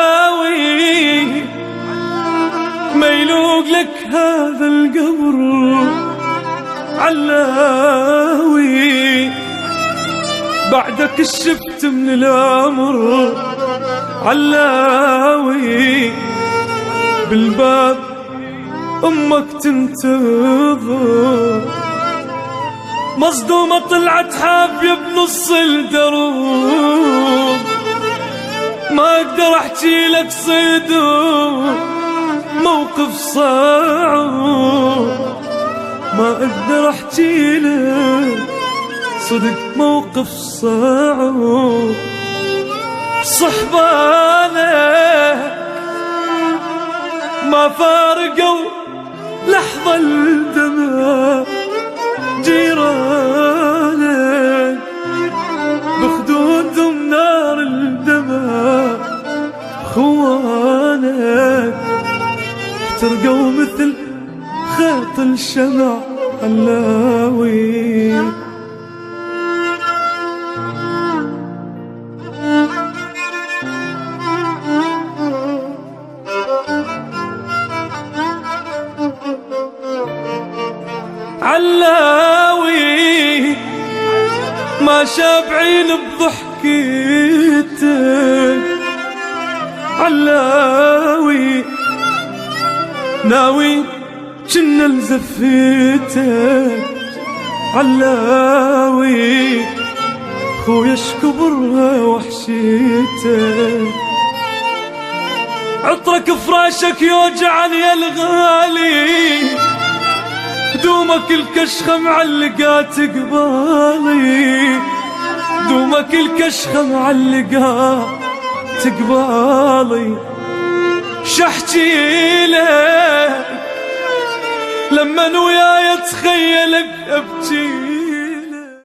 علاوي ما يلوق لك هذا القبر، علاوي بعدك الشفت من الأمر، علاوي بالباب أمك تنتظر، مصدومة طلعت حافية بنص الدروب، ما اقدر احكي لك صدق موقف صعب، ما اقدر احكي لك صدق موقف صعب، صحبانك ما فارقوا لحظة الدمع، جيرانك بخدودهم نار الدمع، خوانك احترقوا مثل خيط الشمع، علاوي علاوي ما شابعين بضحكتك، علاوي ناوي جنة لزفتك، علاوي خويا اشكبر وحشيتك، عطرك فراشك يوجعني يا الغالي، دومك الكشخة معلقات قبالي، دومك الكشخة معلقات قبالي، شحكي لك لما وياي اتخيلك ابكي